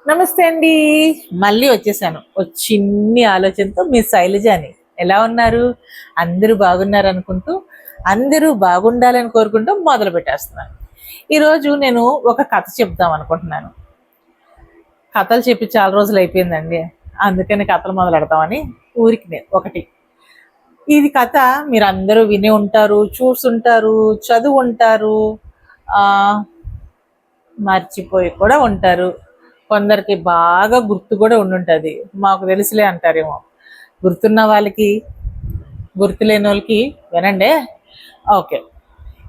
నమస్తే అండి. మళ్ళీ వచ్చేసాను. ఒక చిన్ని ఆలోచనతో మీ శైలజని. ఎలా ఉన్నారు? అందరూ బాగున్నారు అనుకుంటూ, అందరూ బాగుండాలని కోరుకుంటూ మొదలు పెట్టేస్తున్నాను. ఈరోజు నేను ఒక కథ చెప్దాం అనుకుంటున్నాను. కథలు చెప్పి చాలా రోజులు అయిపోయిందండి. అందుకని కథలు మొదలెడతామని ఊరికి ఒకటి. ఇది కథ మీరందరూ విని ఉంటారు, చూసుంటారు, చదువుంటారు, మర్చిపోయి కూడా ఉంటారు. కొందరికి బాగా గుర్తు కూడా ఉండుంటుంది. మాకు తెలుసులే అంటారేమో. గుర్తున్న వాళ్ళకి, గుర్తులేని వాళ్ళకి వినండి. ఓకే,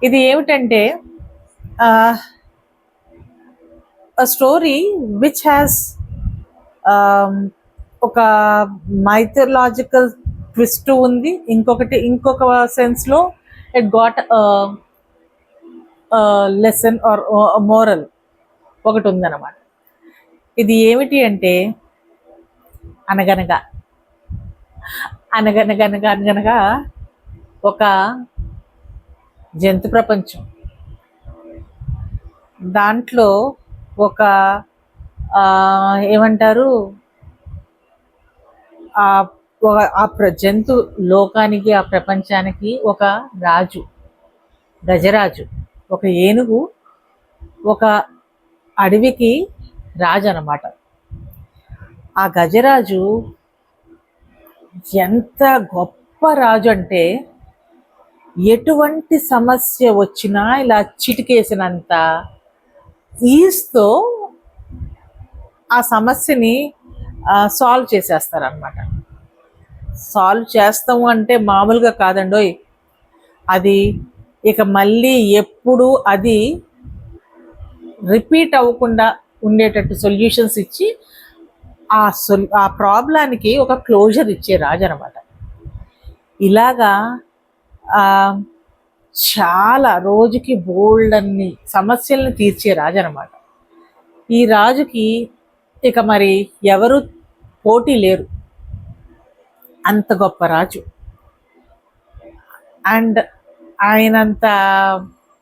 ఇది ఏమిటంటే స్టోరీ విచ్ హ్యాస్ ఒక మైథలాజికల్ ట్విస్ట్ ఉంది. ఇంకొక సెన్స్లో it got lesson or moral ఒకటి ఉందన్నమాట. ఇది ఏమిటి అంటే అనగనగా అనగనగనగా అనగనగా ఒక జంతు ప్రపంచం. దాంట్లో ఒక ఏమంటారు ఆ జంతు లోకానికి, ఆ ప్రపంచానికి ఒక రాజు, గజరాజు, ఒక ఏనుగు ఒక అడవికి రాజు అన్నమాట. ఆ గజరాజు ఎంత గొప్ప రాజు అంటే ఎటువంటి సమస్య వచ్చినా ఇలా చిటికేసినంత ఈజ్తో ఆ సమస్యని సాల్వ్ చేసేస్తారనమాట. సాల్వ్ చేస్తాము అంటే మామూలుగా కాదండోయ్. అది ఇక మళ్ళీ ఎప్పుడు అది రిపీట్ అవ్వకుండా ఉండేటట్టు సొల్యూషన్స్ ఇచ్చి ఆ ప్రాబ్లానికి ఒక క్లోజర్ ఇచ్చే రాజు అనమాట. ఇలాగా చాలా రోజుకి బోల్డ్ అన్ని సమస్యల్ని తీర్చే రాజు అనమాట. ఈ రాజుకి ఇక మరి ఎవరు పోటీ లేరు, అంత గొప్ప రాజు. అండ్ ఆయనంత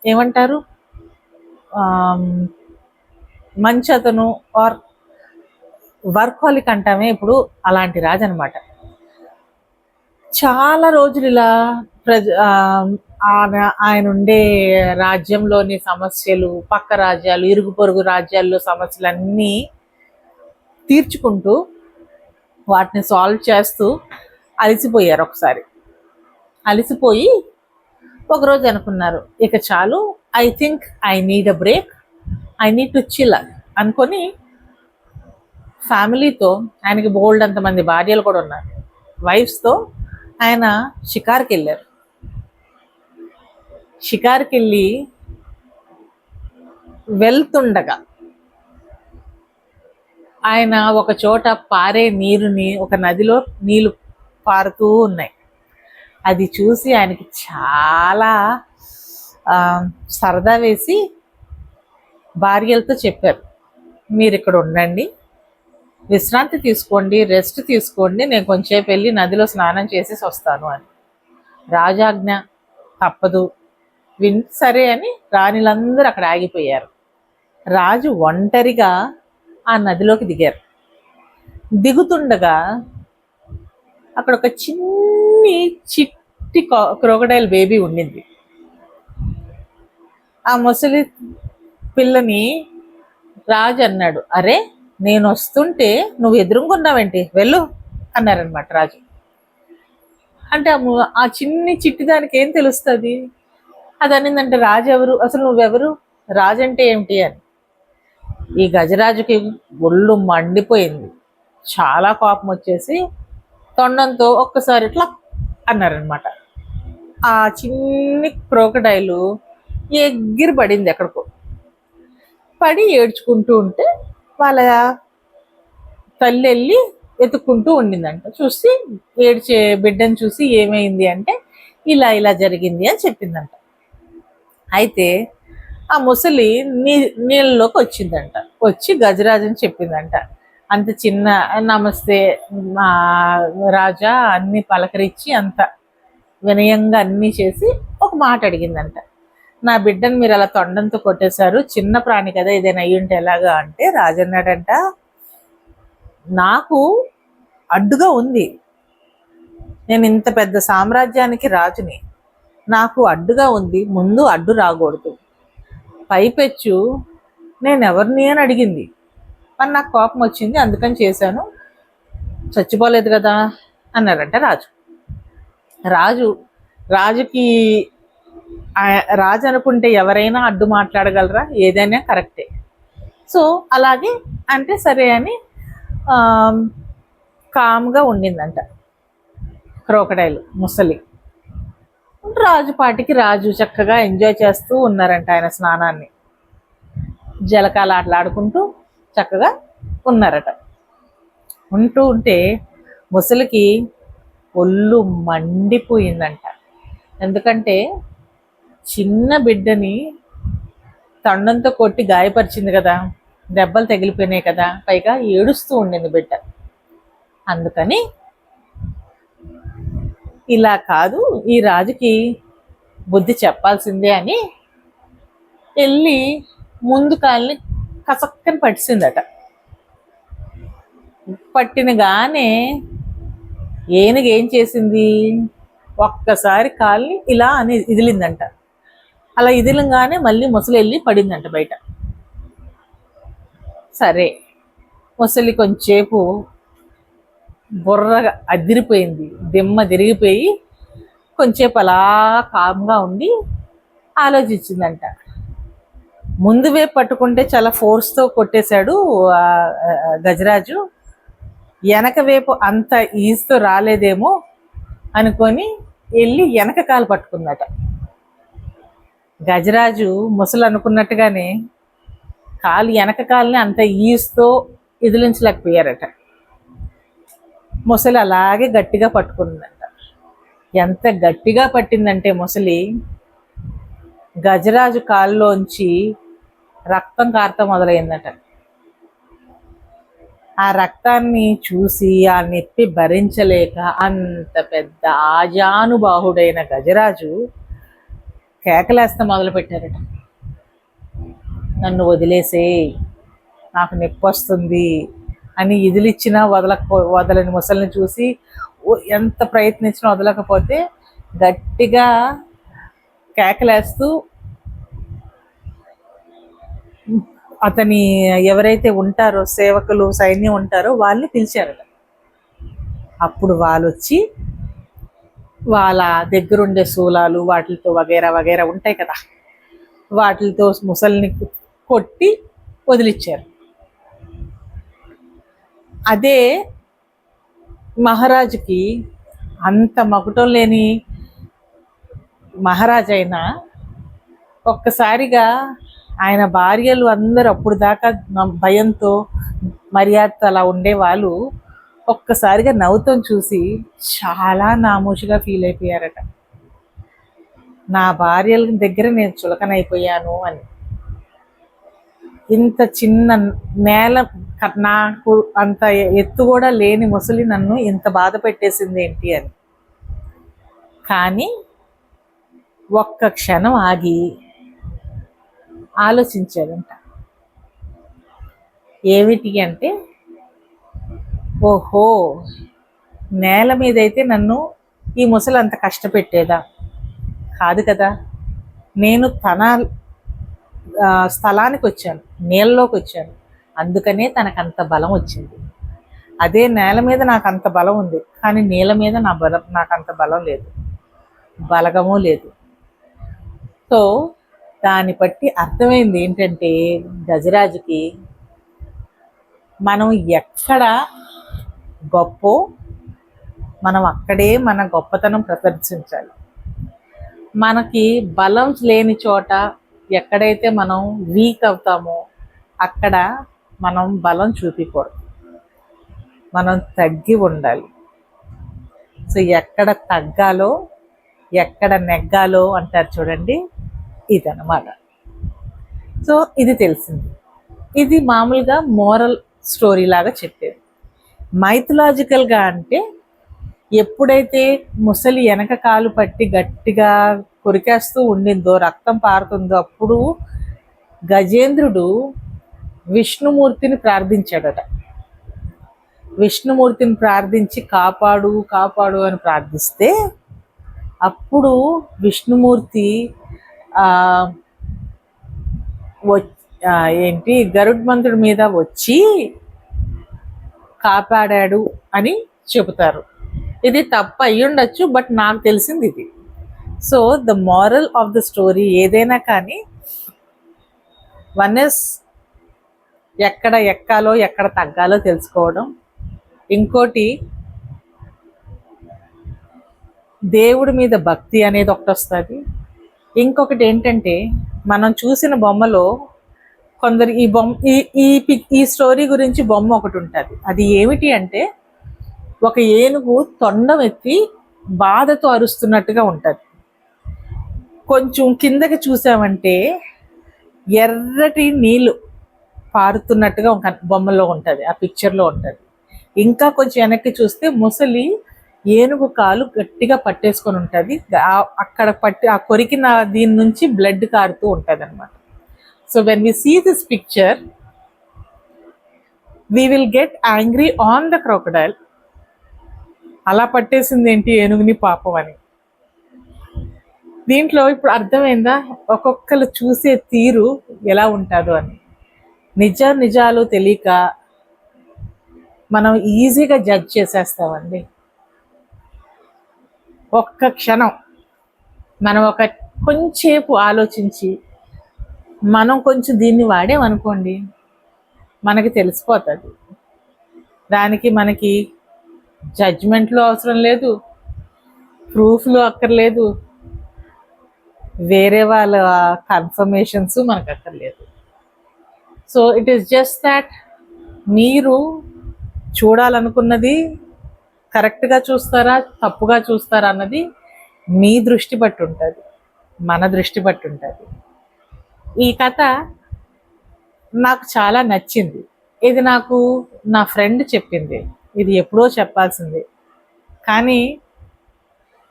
ఏమంటారు మంచి అతను ఆర్ వర్కాలిక్ అంటామే ఇప్పుడు, అలాంటి రాజు అనమాట. చాలా రోజులు ఇలా ఆయన ఉండే రాజ్యంలోని సమస్యలు, పక్క రాజ్యాలు, ఇరుగు పొరుగు రాజ్యాల్లో సమస్యలన్నీ తీర్చుకుంటూ వాటిని సాల్వ్ చేస్తూ అలసిపోయారు. ఒకసారి అలసిపోయి ఒకరోజు అనుకున్నారు, ఇక చాలు, I think I need a break, I need to chill అనుకొని ఫ్యామిలీతో, ఆయనకి బోల్డ్ అంతమంది భార్యలు కూడా ఉన్నారు, వైఫ్స్తో ఆయన షికార్కి వెళ్ళారు. షికార్కి వెళ్ళి వెళ్తుండగా ఆయన ఒక చోట పారే నీరుని, ఒక నదిలో నీళ్లు పారుతూ ఉన్నాయి. అది చూసి ఆయనకి చాలా సరదా వేసి భార్యలతో చెప్పారు, మీరు ఇక్కడ ఉండండి, విశ్రాంతి తీసుకోండి, రెస్ట్ తీసుకోండి, నేను కొంచెంసేపు వెళ్ళి నదిలో స్నానం చేసేసి వస్తాను అని. రాజాజ్ఞ తప్పదు, సరే అని రాణిలందరూ అక్కడ ఆగిపోయారు. రాజు ఒంటరిగా ఆ నదిలోకి దిగారు. దిగుతుండగా అక్కడ ఒక చిట్టి క్రొకడైల్ బేబీ ఉండింది. ఆ ముసలి పిల్లని రాజు అన్నాడు, అరే నేను వస్తుంటే నువ్వు ఎదురుకున్నావేంటి, వెళ్ళు అన్నారనమాట రాజు. అంటే ఆ చిట్టి దానికి ఏం తెలుస్తుంది? అది అనిందంటే, రాజు ఎవరు, అసలు నువ్వెవరు, రాజు అంటే ఏమిటి అని. ఈ గజరాజుకి ఒళ్ళు మండిపోయింది. చాలా కోపం వచ్చేసి తొండంతో ఒక్కసారి ఇట్లా అన్నారనమాట. ఆ చిన్ని క్రోకడైలు ఎగిరి పడింది ఎక్కడికో. పడి ఏడ్చుకుంటూ ఉంటే వాళ్ళ తల్లి వెళ్ళి ఎత్తుక్కుంటూ ఉండిందంట. చూసి ఏడ్చే బిడ్డను చూసి ఏమైంది అంటే, ఇలా ఇలా జరిగింది అని చెప్పిందంట. అయితే ఆ ముసలి నీళ్ళలోకి వచ్చిందంట. వచ్చి గజరాజుని చెప్పిందంట, అంత చిన్న నమస్తే మా రాజా అన్ని పలకరించి అంత వినయంగా అన్నీ చేసి ఒక మాట అడిగిందంట, నా బిడ్డను మీరు అలా తొండంతో కొట్టేశారు, చిన్న ప్రాణి కదా, ఏదైనా అయ్యి ఉంటే ఎలాగా అంటే రాజు అన్నాడంట, నాకు అడ్డుగా ఉంది. నేను ఇంత పెద్ద సామ్రాజ్యానికి రాజుని, నాకు అడ్డుగా ఉంది, ముందు అడ్డు రాకూడదు. పైపెచ్చు నేను ఎవరిని అని అడిగింది. మరి నాకు కోపం వచ్చింది, అందుకని చేశాను. చచ్చిపోలేదు కదా అన్నారంట రాజు. రాజు రాజుకి రాజు అనుకుంటే ఎవరైనా అడ్డు మాట్లాడగలరా? ఏదైనా కరెక్టే. సో అలాగే అంటే సరే అని కామ్గా ఉండిందంట క్రోకడైల్ ముసలి. రాజు పాటికి రాజు చక్కగా ఎంజాయ్ చేస్తూ ఉన్నారంట ఆయన స్నానాన్ని. జలకాలు ఆటలాడుకుంటూ చక్కగా ఉన్నారట. ఉంటే ముసలికి ఒళ్ళు మండిపోయిందంట. ఎందుకంటే చిన్న బిడ్డని తండంతో కొట్టి గాయపరిచింది కదా, దెబ్బలు తగిలిపోయినాయి కదా, పైగా ఏడుస్తూ ఉండింది బిడ్డ. అందుకని ఇలా కాదు, ఈ రాజుకి బుద్ధి చెప్పాల్సిందే అని వెళ్ళి ముందు కాల్ని కసక్కని పట్టిందట. పట్టినగానే ఏనుగు ఏం చేసింది, ఒక్కసారి కాల్ని ఇలా అని ఇదిలిందంట. అలా ఇదిలంగానే మళ్ళీ ముసలి వెళ్ళి పడిందంట బయట. సరే, ముసలి కొంచెంసేపు బుర్రగా అదిరిపోయింది, దిమ్మ తిరిగిపోయి కొంచెంసేపు అలా కామ్గా ఉండి ఆలోచించిందంట. ముందు వైపు పట్టుకుంటే చాలా ఫోర్స్తో కొట్టేశాడు గజరాజు, వెనక వైపు అంత ఈజీతో రాలేదేమో అనుకొని వెళ్ళి వెనక కాలు పట్టుకుందట. గజరాజు ముసలు అనుకున్నట్టుగానే కాలు వెనక కాలుని అంత ఈజీతో ఎదిలించలేకపోయారట. ముసలి అలాగే గట్టిగా పట్టుకుందంట. ఎంత గట్టిగా పట్టిందంటే ముసలి, గజరాజు కాళ్ళలోంచి రక్తం కారతం మొదలైందట. ఆ రక్తాన్ని చూసి ఆ నొప్పి భరించలేక అంత పెద్ద ఆజానుబాహుడైన గజరాజు కేకలేస్తా మొదలుపెట్టారట. నన్ను వదిలేసే, నాకు నొప్పి వస్తుంది అని ఇదిలిచ్చినా వదలని ముసలిని చూసి ఎంత ప్రయత్నించినా వదలకపోతే గట్టిగా కేకలేస్తూ అతని ఎవరైతే ఉంటారో సేవకులు, సైన్యం ఉంటారో వాళ్ళని పిలిచారట. అప్పుడు వాళ్ళు వచ్చి వాళ్ళ దగ్గరుండే శూలాలు వాటితో వగేరా వగేరా ఉంటాయి కదా, వాటితో ముసలిని కొట్టి వదిలిచ్చారు. అదే మహారాజుకి, అంత మకుటం లేని మహారాజైనా ఒక్కసారిగా ఆయన భార్యలు అందరూ అప్పుడు దాకా భయంతో మర్యాదతో అలా ఉండేవాళ్ళు ఒక్కసారిగా నవ్వుతో చూసి చాలా నామోషిగా ఫీల్ అయిపోయారట. నా భార్యల దగ్గర నేను చులకనైపోయాను అని, ఇంత చిన్న నేల, నాకు అంత ఎత్తు కూడా లేని ముసలి నన్ను ఇంత బాధ పెట్టేసింది ఏంటి అని. కానీ ఒక్క క్షణం ఆగి ఆలోచించాడంట. ఏమిటి అంటే, ఓహో, నేల మీద అయితే నన్ను ఈ ముసలి అంత కష్టపెట్టేదా కాదు కదా, నేను తన స్థలానికి వచ్చాను, నీళ్ళలోకి వచ్చాను, అందుకనే తనకు అంత బలం వచ్చింది. అదే నేల మీద నాకు అంత బలం ఉంది, కానీ నీళ్ళ మీద నాకు అంత బలం లేదు, బలగము లేదు. సో దాన్ని బట్టి అర్థమైంది ఏంటంటే గజరాజుకి, మనం ఎక్కడ గొప్ప మనం అక్కడే మన గొప్పతనం ప్రదర్శించాలి. మనకి బలం లేని చోట ఎక్కడైతే మనం వీక్ అవుతామో అక్కడ మనం బలం చూపించకూడదు, మనం తగ్గి ఉండాలి. సో ఎక్కడ తగ్గాలో ఎక్కడ నెగ్గాలో అంటారు చూడండి, ఇదన్నమాట. సో ఇది తెలిసింది. ఇది మామూలుగా మోరల్ స్టోరీ లాగా చెప్పేది. మైథలాజికల్గా అంటే ఎప్పుడైతే ముసలి వెనక కాలు పట్టి గట్టిగా కొరికేస్తూ ఉండిందో, రక్తం పారుతుందో, అప్పుడు గజేంద్రుడు విష్ణుమూర్తిని ప్రార్థించాడట. విష్ణుమూర్తిని ప్రార్థించి కాపాడు కాపాడు అని ప్రార్థిస్తే అప్పుడు విష్ణుమూర్తి ఆ, వ- ఏంటి గరుడ్మంతుడి మీద వచ్చి కాపాడాడు అని చెబుతారు. ఇది తప్పు అయి ఉండొచ్చు, బట్ నాకు తెలిసింది ఇది. So the moral of the story ఏదైనా కానీ, వన్ ఇస్ ఎక్కడ ఎక్కాలో ఎక్కడ తగ్గాలో తెలుసుకోవడం. ఇంకోటి దేవుడి మీద భక్తి అనేది ఒకటి వస్తుంది. ఇంకొకటి ఏంటంటే మనం చూసిన బొమ్మలో కొందరు ఈ బొమ్మ ఈ స్టోరీ గురించి బొమ్మ ఒకటి ఉంటుంది. అది ఏమిటి అంటే ఒక ఏనుగు తొండం ఎత్తి బాధతో అరుస్తున్నట్టుగా ఉంటుంది. కొంచెం కిందకి చూసామంటే ఎర్రటి నీళ్ళు పారుతున్నట్టుగా ఒక బొమ్మలో ఉంటుంది, ఆ పిక్చర్లో ఉంటుంది. ఇంకా కొంచెం వెనక్కి చూస్తే ముసలి ఏనుగు కాలు గట్టిగా పట్టేసుకొని ఉంటుంది. అక్కడ ఆ కొరికిన దీని నుంచి బ్లడ్ కారుతూ ఉంటుంది అనమాట. So when we see this picture we will get angry on the crocodile. అలా పట్టేసింది ఏంటి ఏనుగుని పాపం అని. దీంట్లో ఇప్పుడు అర్థమైందా ఒక్కొక్కరు చూసే తీరు ఎలా ఉంటుందో అని. నిజాలు తెలియక మనం ఈజీగా జడ్జ్ చేసేస్తామండి. ఒక్క క్షణం మనం కొంచెంసేపు ఆలోచించి మనం కొంచెం దీన్ని వాడామనుకోండి, మనకి తెలిసిపోతుంది. దానికి మనకి జడ్జ్మెంట్లు అవసరం లేదు, ప్రూఫ్లు అక్కర్లేదు, వేరే వాళ్ళ కన్ఫర్మేషన్స్ మనకు అక్కర్లేదు. So it is just that మీరు చూడాలనుకున్నది కరెక్ట్గా చూస్తారా తప్పుగా చూస్తారా అన్నది మీ దృష్టి బట్టి ఉంటుంది, మన దృష్టి బట్టి ఉంటుంది. ఈ కథ నాకు చాలా నచ్చింది. ఇది నాకు నా ఫ్రెండ్ చెప్పింది. ఇది ఎప్పుడో చెప్పాల్సింది, కానీ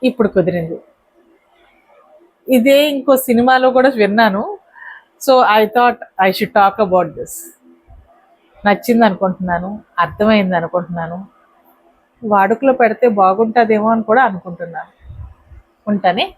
ఇప్పుడు కుదిరింది. ఇదే ఇంకో సినిమాలో కూడా విన్నాను. So I thought I should talk about this. నచ్చింది అనుకుంటున్నాను, అర్థమైంది అనుకుంటున్నాను, వాడుకలో పెడితే బాగుంటుందేమో అని కూడా అనుకుంటున్నాను. ఉంటానే.